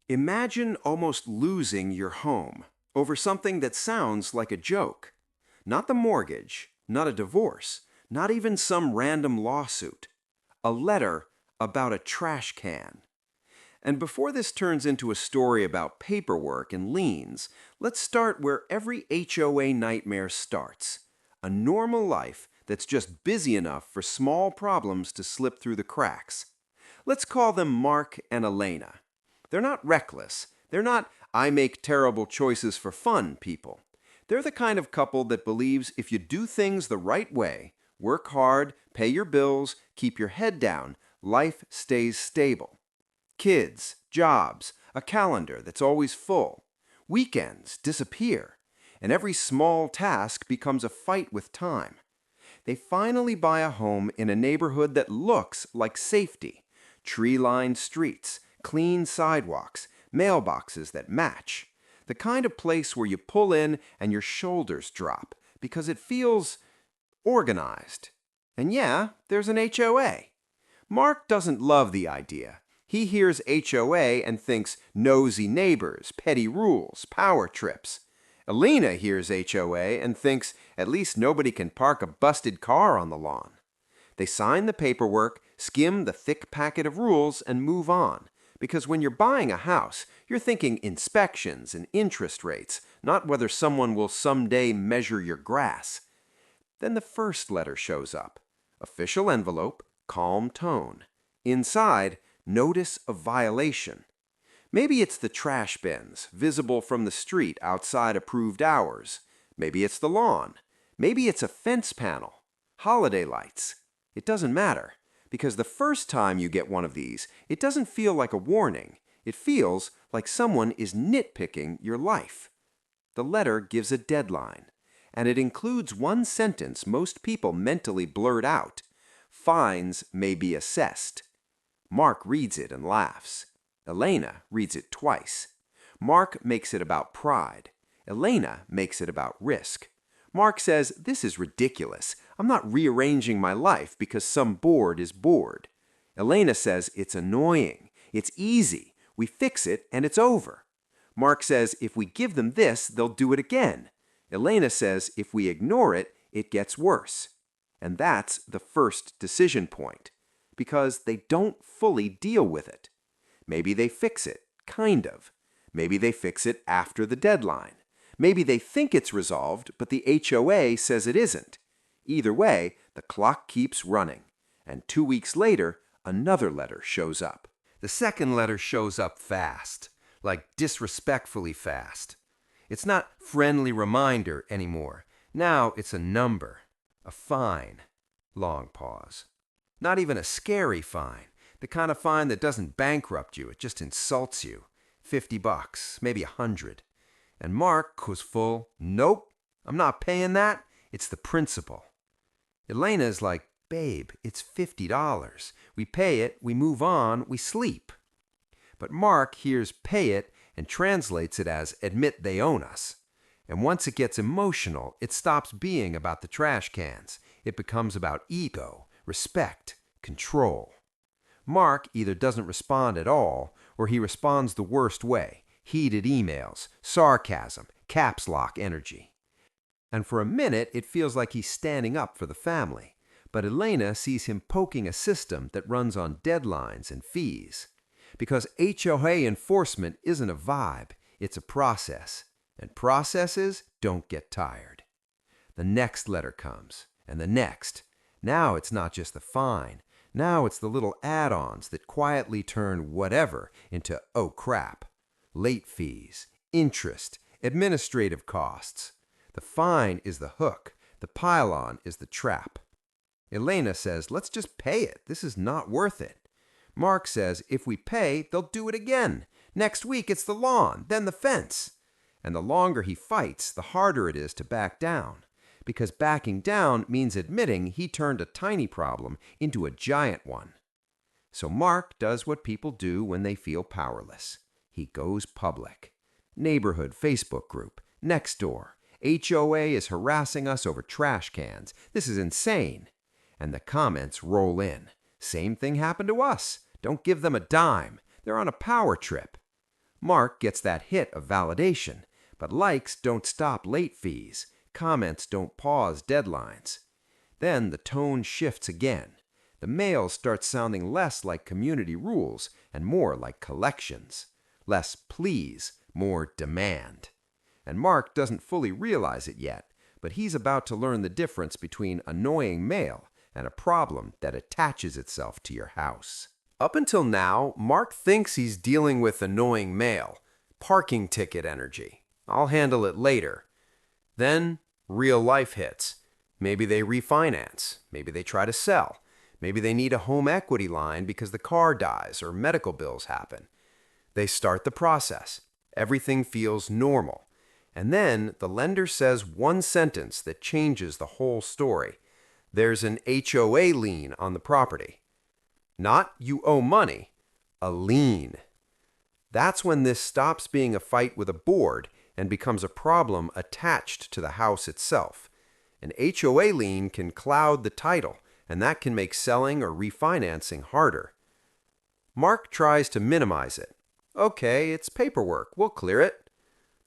Imagine almost losing your home over something that sounds like a joke. Not the mortgage, not a divorce, not even some random lawsuit. A letter about a trash can. And before this turns into a story about paperwork and liens, let's start where every HOA nightmare starts. A normal life that's just busy enough for small problems to slip through the cracks. Let's call them Mark and Elena. They're not reckless. They're not, I make terrible choices for fun people. They're the kind of couple that believes if you do things the right way, work hard, pay your bills, keep your head down, life stays stable. Kids, jobs, a calendar that's always full. Weekends disappear, and every small task becomes a fight with time. They finally buy a home in a neighborhood that looks like safety. Tree-lined streets, clean sidewalks, mailboxes that match. The kind of place where you pull in and your shoulders drop because it feels organized. And yeah, there's an HOA. Mark doesn't love the idea. He hears HOA and thinks nosy neighbors, petty rules, power trips. Elena hears HOA and thinks at least nobody can park a busted car on the lawn. They sign the paperwork, skim the thick packet of rules, and move on. Because when you're buying a house, you're thinking inspections and interest rates, not whether someone will someday measure your grass. Then the first letter shows up. Official envelope, calm tone. Inside, notice of violation. Maybe it's the trash bins, visible from the street outside approved hours. Maybe it's the lawn. Maybe it's a fence panel. Holiday lights. It doesn't matter, because the first time you get one of these, it doesn't feel like a warning. It feels like someone is nitpicking your life. The letter gives a deadline, and it includes one sentence most people mentally blurt out. Fines may be assessed. Mark reads it and laughs. Elena reads it twice. Mark makes it about pride. Elena makes it about risk. Mark says, this is ridiculous. I'm not rearranging my life because some board is bored. Elena says, it's annoying. It's easy. We fix it and it's over. Mark says, if we give them this, they'll do it again. Elena says, if we ignore it, it gets worse. And that's the first decision point, because they don't fully deal with it. Maybe they fix it, kind of. Maybe they fix it after the deadline. Maybe they think it's resolved, but the HOA says it isn't. Either way, the clock keeps running. And 2 weeks later, another letter shows up. The second letter shows up fast, like disrespectfully fast. It's not friendly reminder anymore. Now it's a number, a fine. Long pause. Not even a scary fine. The kind of fine that doesn't bankrupt you, it just insults you. $50, maybe $100. And Mark goes full, nope, I'm not paying that. It's the principal. Elena's like, babe, it's $50. We pay it, we move on, we sleep. But Mark hears pay it and translates it as admit they own us. And once it gets emotional, it stops being about the trash cans. It becomes about ego, respect, control. Mark either doesn't respond at all, or he responds the worst way. Heated emails, sarcasm, caps lock energy. And for a minute, it feels like he's standing up for the family. But Elena sees him poking a system that runs on deadlines and fees. Because HOA enforcement isn't a vibe, it's a process. And processes don't get tired. The next letter comes, and the next. Now it's not just the fine. Now it's the little add-ons that quietly turn whatever into oh crap. Late fees, interest, administrative costs. The fine is the hook. The pile-on is the trap. Elena says, let's just pay it. This is not worth it. Mark says, if we pay, they'll do it again. Next week it's the lawn, then the fence. And the longer he fights, the harder it is to back down. Because backing down means admitting he turned a tiny problem into a giant one. So Mark does what people do when they feel powerless. He goes public. Neighborhood Facebook group. Next door. HOA is harassing us over trash cans. This is insane. And the comments roll in. Same thing happened to us. Don't give them a dime. They're on a power trip. Mark gets that hit of validation, but likes don't stop late fees, comments don't pause deadlines. Then the tone shifts again. The mail starts sounding less like community rules and more like collections. Less please, more demand. And Mark doesn't fully realize it yet, but he's about to learn the difference between annoying mail and a problem that attaches itself to your house. Up until now, Mark thinks he's dealing with annoying mail, parking ticket energy. I'll handle it later. Then, real life hits. Maybe they refinance. Maybe they try to sell. Maybe they need a home equity line because the car dies or medical bills happen. They start the process. Everything feels normal. And then the lender says one sentence that changes the whole story. There's an HOA lien on the property. Not you owe money, a lien. That's when this stops being a fight with a board and becomes a problem attached to the house itself. An HOA lien can cloud the title, and that can make selling or refinancing harder. Mark tries to minimize it. Okay, it's paperwork, we'll clear it.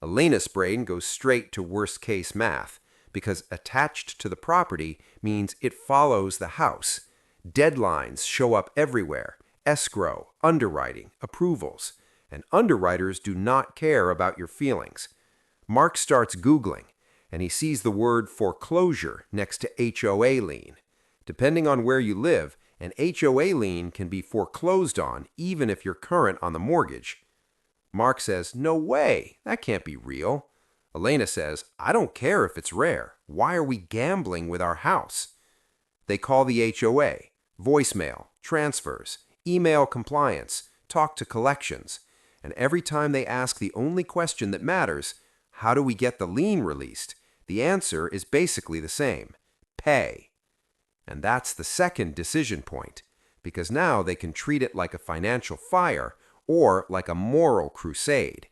Elena's brain goes straight to worst-case math, because attached to the property means it follows the house. Deadlines show up everywhere: escrow, underwriting, approvals. And underwriters do not care about your feelings. Mark starts Googling, and he sees the word foreclosure next to HOA lien. Depending on where you live, an HOA lien can be foreclosed on even if you're current on the mortgage. Mark says, "No way, that can't be real." Elena says, "I don't care if it's rare. Why are we gambling with our house?" They call the HOA, voicemail, transfers, email compliance, talk to collections. And every time they ask the only question that matters, how do we get the lien released? The answer is basically the same: pay. And that's the second decision point, because now they can treat it like a financial fire or like a moral crusade.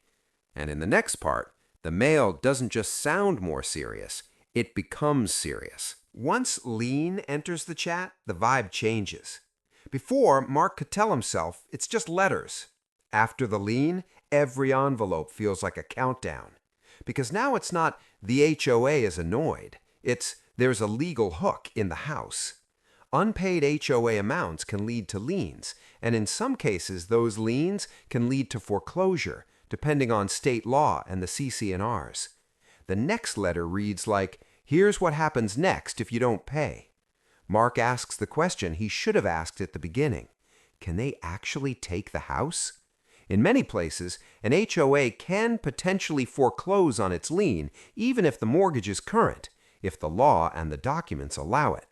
And in the next part, the mail doesn't just sound more serious, it becomes serious. Once lien enters the chat, the vibe changes. Before, Mark could tell himself it's just letters. After the lien, every envelope feels like a countdown. Because now it's not the HOA is annoyed, it's there's a legal hook in the house. Unpaid HOA amounts can lead to liens, and in some cases those liens can lead to foreclosure, depending on state law and the CC&Rs. The next letter reads like, "Here's what happens next if you don't pay." Mark asks the question he should have asked at the beginning. Can they actually take the house? In many places, an HOA can potentially foreclose on its lien even if the mortgage is current, if the law and the documents allow it.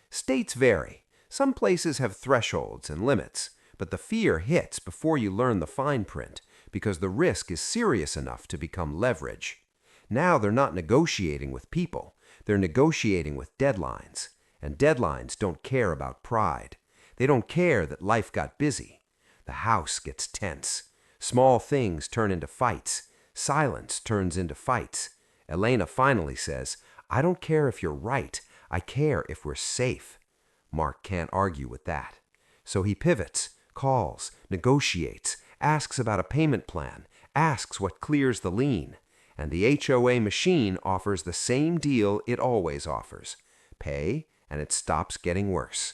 States vary. Some places have thresholds and limits, but the fear hits before you learn the fine print because the risk is serious enough to become leverage. Now they're not negotiating with people, they're negotiating with deadlines. And deadlines don't care about pride. They don't care that life got busy. The house gets tense. Small things turn into fights. Silence turns into fights. Elena finally says, "I don't care if you're right. I care if we're safe." Mark can't argue with that. So he pivots, calls, negotiates, asks about a payment plan, asks what clears the lien. And the HOA machine offers the same deal it always offers: pay, and it stops getting worse.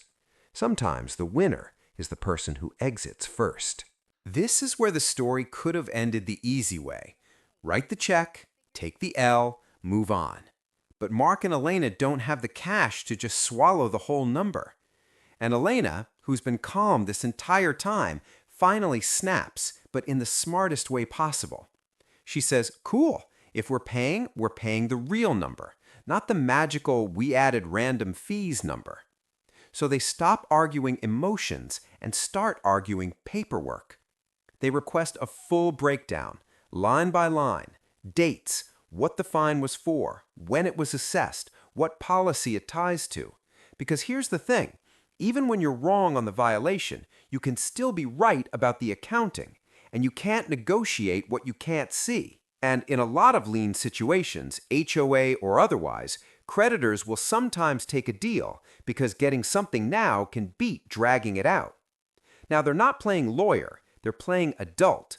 Sometimes the winner is the person who exits first. This is where the story could have ended the easy way. Write the check, take the L, move on. But Mark and Elena don't have the cash to just swallow the whole number. And Elena, who's been calm this entire time, finally snaps, but in the smartest way possible. She says, "Cool, if we're paying the real number, not the magical we added random fees number." So they stop arguing emotions and start arguing paperwork. They request a full breakdown, line by line, dates, what the fine was for, when it was assessed, what policy it ties to. Because here's the thing, even when you're wrong on the violation, you can still be right about the accounting, and you can't negotiate what you can't see. And in a lot of lien situations, HOA or otherwise, creditors will sometimes take a deal because getting something now can beat dragging it out. Now, they're not playing lawyer, they're playing adult.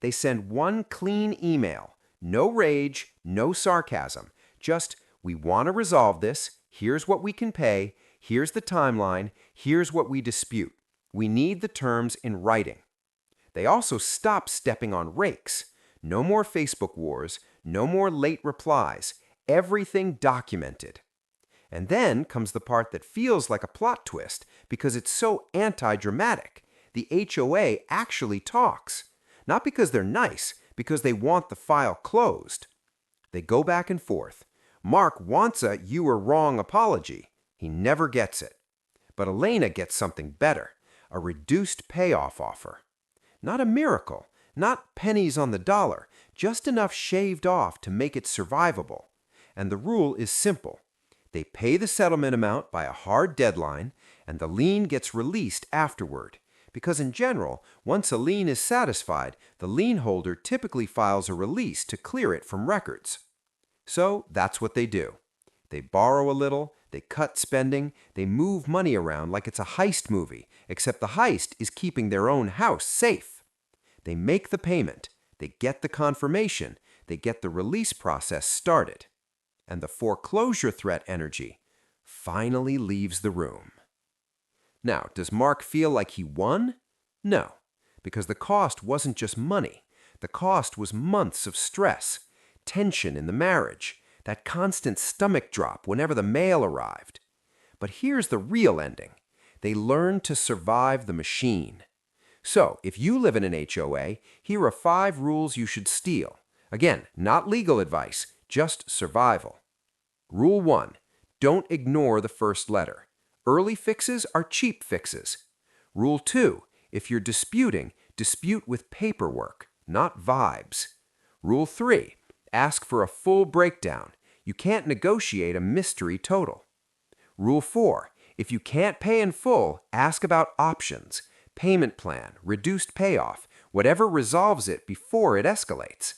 they send one clean email. No rage, no sarcasm. Just, we want to resolve this. Here's what we can pay. Here's the timeline. Here's what we dispute. We need the terms in writing. They also stop stepping on rakes. No more Facebook wars. No more late replies. Everything documented. And then comes the part that feels like a plot twist because it's so anti-dramatic. The HOA actually talks. Not because they're nice, because they want the file closed. They go back and forth. Mark wants a "you were wrong" apology. He never gets it. But Elena gets something better, a reduced payoff offer. Not a miracle, not pennies on the dollar, just enough shaved off to make it survivable. And the rule is simple. They pay the settlement amount by a hard deadline, and the lien gets released afterward. Because in general, once a lien is satisfied, the lien holder typically files a release to clear it from records. So that's what they do. They borrow a little, they cut spending, they move money around like it's a heist movie, except the heist is keeping their own house safe. They make the payment, they get the confirmation, they get the release process started. And the foreclosure threat energy finally leaves the room. Now, does Mark feel like he won? No, because the cost wasn't just money. The cost was months of stress, tension in the marriage, that constant stomach drop whenever the mail arrived. But here's the real ending. They learned to survive the machine. So, if you live in an HOA, here are 5 rules you should steal. Again, not legal advice, just survival. Rule 1. Don't ignore the first letter. Early fixes are cheap fixes. Rule 2. If you're disputing, dispute with paperwork, not vibes. Rule 3. Ask for a full breakdown. You can't negotiate a mystery total. Rule 4. If you can't pay in full, ask about options, payment plan, reduced payoff, whatever resolves it before it escalates.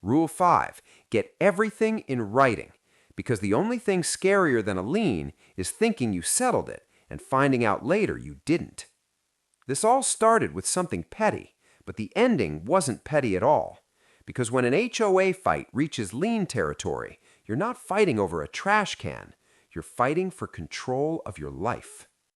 Rule 5. Get everything in writing, because the only thing scarier than a lien is thinking you settled it and finding out later you didn't. This all started with something petty, but the ending wasn't petty at all. Because when an HOA fight reaches lien territory, you're not fighting over a trash can. You're fighting for control of your life.